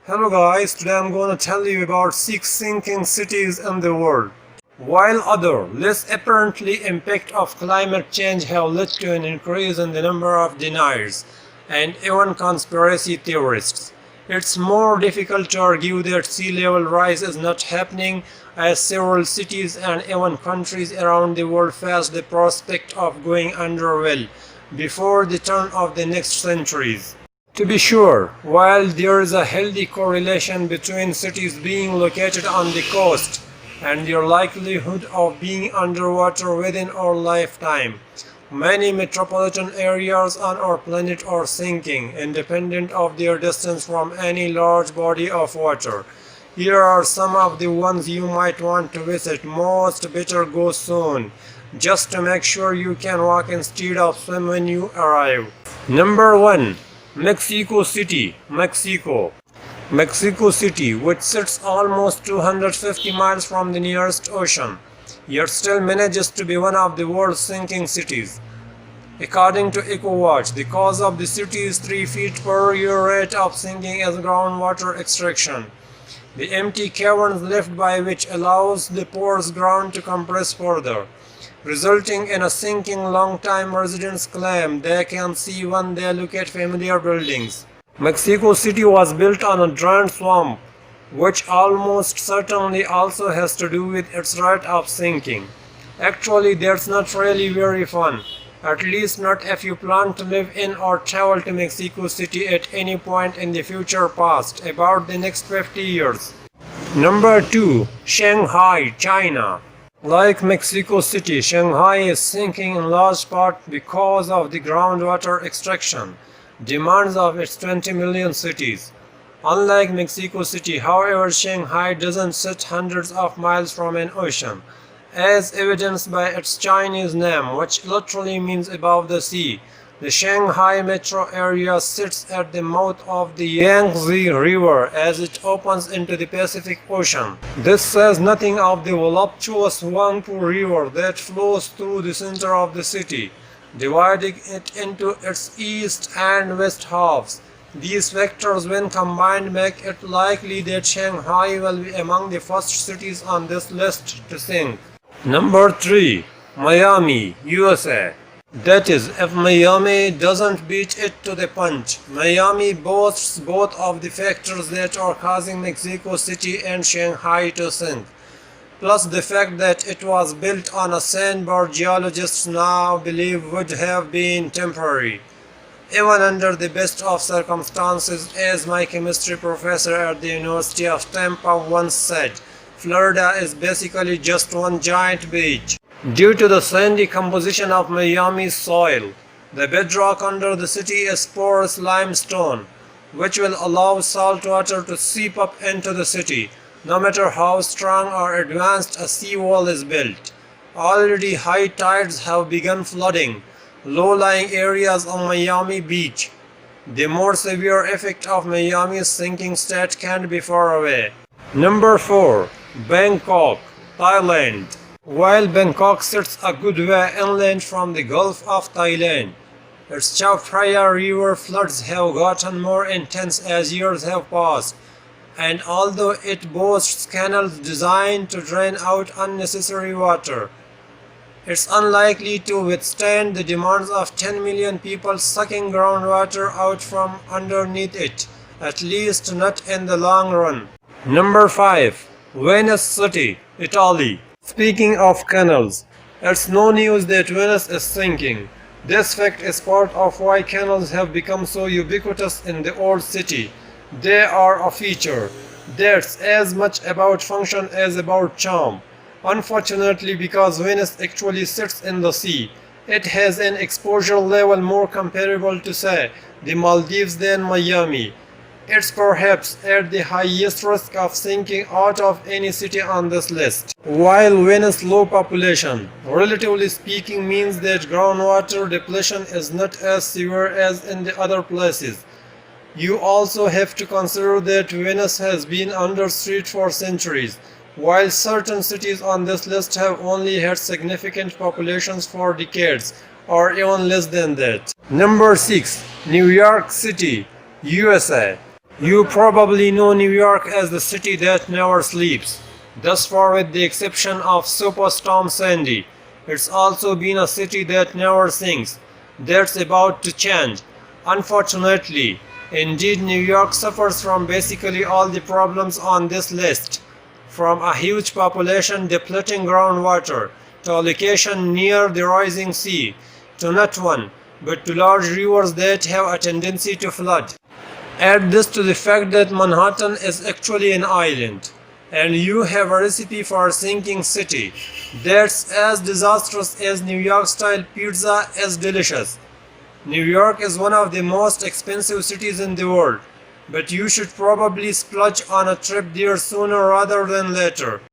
Hello guys, today I'm going to tell you about 6 sinking cities in the world. While other, less apparently impact of climate change have led to an increase in the number of deniers and even conspiracy theorists, it's more difficult to argue that sea level rise is not happening, as several cities and even countries around the world face the prospect of going under well before the turn of the next centuries. To be sure, while there is a healthy correlation between cities being located on the coast and their likelihood of being underwater within our lifetime, many metropolitan areas on our planet are sinking, independent of their distance from any large body of water. Here are some of the ones you might want to visit. Most better go soon, just to make sure you can walk instead of swim when you arrive. Number 1. Mexico City, Mexico. Mexico City, which sits almost 250 miles from the nearest ocean, yet still manages to be one of the world's sinking cities. According to EcoWatch, the cause of the city's 3 feet per year rate of sinking is groundwater extraction. The empty caverns left by which allows the porous ground to compress further, resulting in a sinking. Long-time residents claim they can see when they look at familiar buildings. Mexico City was built on a giant swamp, which almost certainly also has to do with its rate of sinking. Actually, that's not really very fun, at least not if you plan to live in or travel to Mexico City at any point in the future past about the next 50 years. Number 2. Shanghai, China. Like Mexico City, Shanghai is sinking in large part because of the groundwater extraction demands of its 20 million cities. Unlike Mexico City, however, Shanghai doesn't sit hundreds of miles from an ocean, as evidenced by its Chinese name, which literally means above the sea. The Shanghai metro area sits at the mouth of the Yangtze River as it opens into the Pacific Ocean. This says nothing of the voluptuous Huangpu River that flows through the center of the city, dividing it into its east and west halves. These factors, when combined, make it likely that Shanghai will be among the first cities on this list to sink. Number 3. Miami, USA. That is, if Miami doesn't beat it to the punch. Miami boasts both of the factors that are causing Mexico City and Shanghai to sink, plus the fact that it was built on a sandbar geologists now believe would have been temporary, even under the best of circumstances. As my chemistry professor at the University of Tampa once said, Florida is basically just one giant beach. Due to the sandy composition of Miami's soil, the bedrock under the city is porous limestone, which will allow salt water to seep up into the city, no matter how strong or advanced a seawall is built. Already high tides have begun flooding low-lying areas on Miami Beach. The more severe effect of Miami's sinking state can't be far away. Number 4. Bangkok, Thailand. While Bangkok sits a good way inland from the Gulf of Thailand, its Chao Phraya River floods have gotten more intense as years have passed, and although it boasts canals designed to drain out unnecessary water, it's unlikely to withstand the demands of 10 million people sucking groundwater out from underneath it, at least not in the long run. Number 5. Venice City, Italy. Speaking of canals, it's no news that Venice is sinking. This fact is part of why canals have become so ubiquitous in the old city. They are a feature that's as much about function as about charm. Unfortunately, because Venice actually sits in the sea, it has an exposure level more comparable to, say, the Maldives than Miami. It's perhaps at the highest risk of sinking out of any city on this list. While Venice's low population, relatively speaking, means that groundwater depletion is not as severe as in the other places, you also have to consider that Venice has been under threat for centuries, while certain cities on this list have only had significant populations for decades, or even less than that. Number 6. New York City, USA. You probably know New York as the city that never sleeps. Thus far, with the exception of Superstorm Sandy, it's also been a city that never sings. That's about to change. Unfortunately, indeed, New York suffers from basically all the problems on this list. From a huge population depleting groundwater, to a location near the rising sea, to not one, but to large rivers that have a tendency to flood. Add this to the fact that Manhattan is actually an island, and you have a recipe for a sinking city that's as disastrous as New York style pizza as delicious. New York is one of the most expensive cities in the world, but you should probably splurge on a trip there sooner rather than later.